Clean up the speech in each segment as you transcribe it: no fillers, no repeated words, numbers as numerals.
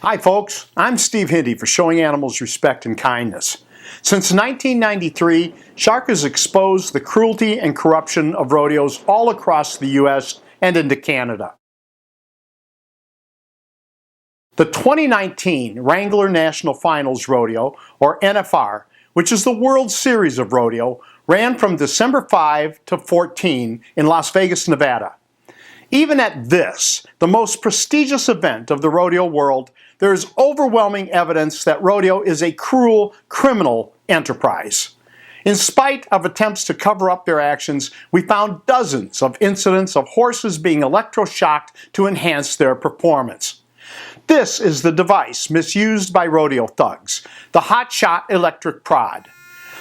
Hi folks, I'm Steve Hindy for Showing Animals Respect and Kindness. Since 1993, Shark has exposed the cruelty and corruption of rodeos all across the U.S. and into Canada. The 2019 Wrangler National Finals Rodeo, or NFR, which is the World Series of Rodeo, ran from December 5 to 14 in Las Vegas, Nevada. Even at this, the most prestigious event of the rodeo world, there is overwhelming evidence that rodeo is a cruel, criminal enterprise. In spite of attempts to cover up their actions, we found dozens of incidents of horses being electroshocked to enhance their performance. This is the device misused by rodeo thugs, the hot-shot electric prod.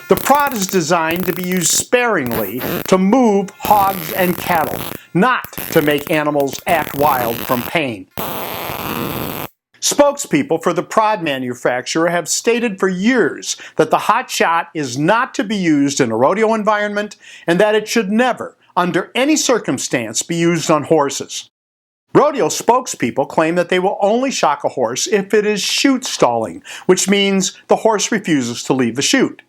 The prod is designed to be used sparingly to move hogs and cattle, not to make animals act wild from pain. Spokespeople for the prod manufacturer have stated for years that the hot shot is not to be used in a rodeo environment and that it should never, under any circumstance, be used on horses. Rodeo spokespeople claim that they will only shock a horse if it is chute stalling, which means the horse refuses to leave the chute.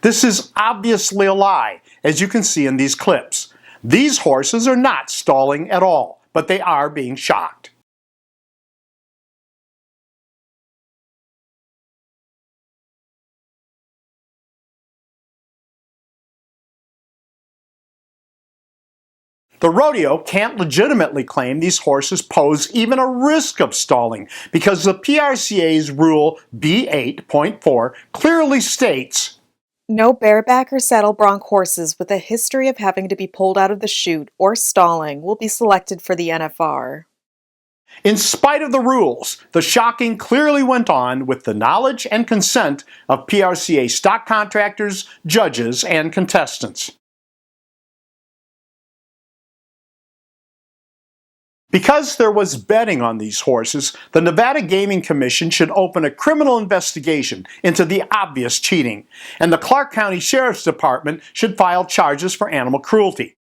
This is obviously a lie, as you can see in these clips. These horses are not stalling at all, but they are being shocked. The rodeo can't legitimately claim these horses pose even a risk of stalling because the PRCA's Rule B8.4 clearly states, "No bareback or saddle bronc horses with a history of having to be pulled out of the chute or stalling will be selected for the NFR." In spite of the rules, the shocking clearly went on with the knowledge and consent of PRCA stock contractors, judges, and contestants. Because there was betting on these horses, the Nevada Gaming Commission should open a criminal investigation into the obvious cheating, and the Clark County Sheriff's Department should file charges for animal cruelty.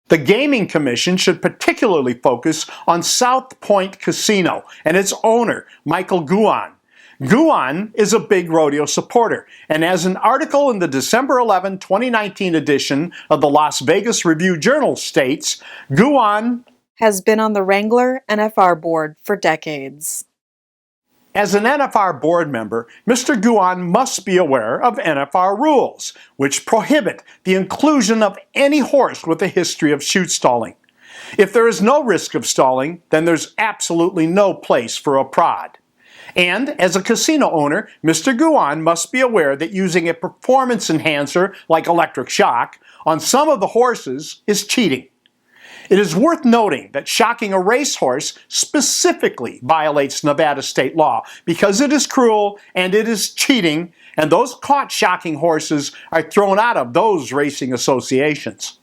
The Gaming Commission should particularly focus on South Point Casino and its owner, Michael Guan. Guan is a big rodeo supporter, and as an article in the December 11, 2019 edition of the Las Vegas Review-Journal states, Guan has been on the Wrangler NFR board for decades. As an NFR board member, Mr. Guan must be aware of NFR rules, which prohibit the inclusion of any horse with a history of chute stalling. If there is no risk of stalling, then there's absolutely no place for a prod. And as a casino owner, Mr. Guan must be aware that using a performance enhancer like electric shock on some of the horses is cheating. It is worth noting that shocking a racehorse specifically violates Nevada state law because it is cruel and it is cheating, and those caught shocking horses are thrown out of those racing associations.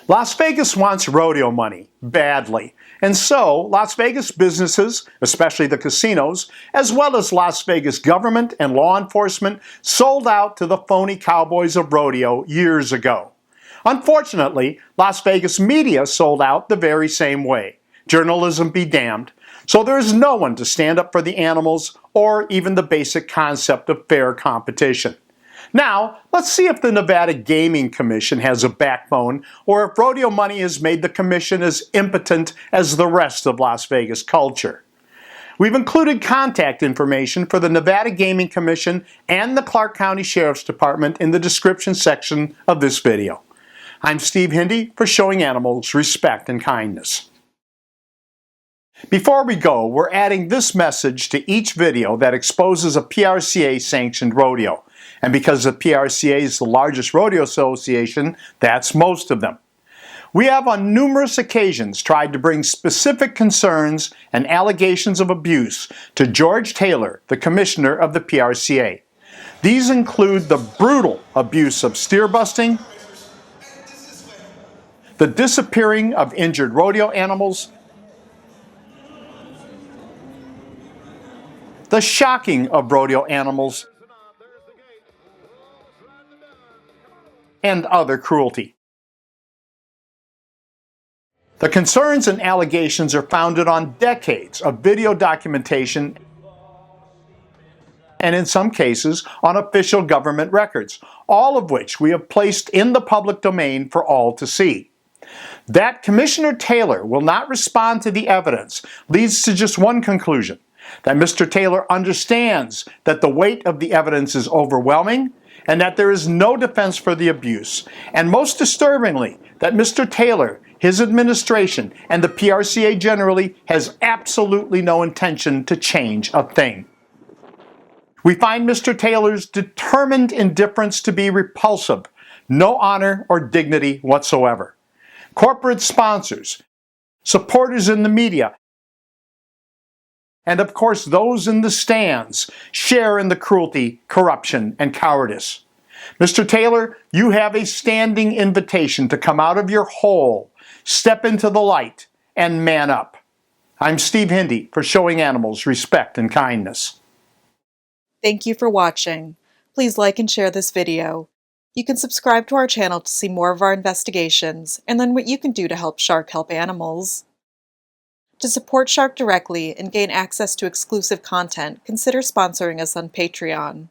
Las Vegas wants rodeo money badly, and so Las Vegas businesses, especially the casinos, as well as Las Vegas government and law enforcement, sold out to the phony cowboys of rodeo years ago. Unfortunately, Las Vegas media sold out the very same way. Journalism be damned. So there is no one to stand up for the animals or even the basic concept of fair competition. Now, let's see if the Nevada Gaming Commission has a backbone or if rodeo money has made the commission as impotent as the rest of Las Vegas culture. We've included contact information for the Nevada Gaming Commission and the Clark County Sheriff's Department in the description section of this video. I'm Steve Hindy for Showing Animals Respect and Kindness. Before we go, we're adding this message to each video that exposes a PRCA-sanctioned rodeo. And because the PRCA is the largest rodeo association, that's most of them. We have on numerous occasions tried to bring specific concerns and allegations of abuse to George Taylor, the commissioner of the PRCA. These include the brutal abuse of steer busting, the disappearing of injured rodeo animals, the shocking of rodeo animals, and other cruelty. The concerns and allegations are founded on decades of video documentation and in some cases on official government records, all of which we have placed in the public domain for all to see. That Commissioner Taylor will not respond to the evidence leads to just one conclusion: that Mr. Taylor understands that the weight of the evidence is overwhelming and that there is no defense for the abuse, and most disturbingly, that Mr. Taylor, his administration, and the PRCA generally has absolutely no intention to change a thing. We find Mr. Taylor's determined indifference to be repulsive, no honor or dignity whatsoever. Corporate sponsors, supporters in the media, and of course those in the stands share in the cruelty, corruption, and cowardice. Mr. Taylor, you have a standing invitation to come out of your hole, step into the light, and man up. I'm Steve Hindy for Showing Animals Respect and Kindness. Thank you for watching. Please like and share this video. You can subscribe to our channel to see more of our investigations and learn what you can do to help Shark help animals. To support Shark directly and gain access to exclusive content, consider sponsoring us on Patreon.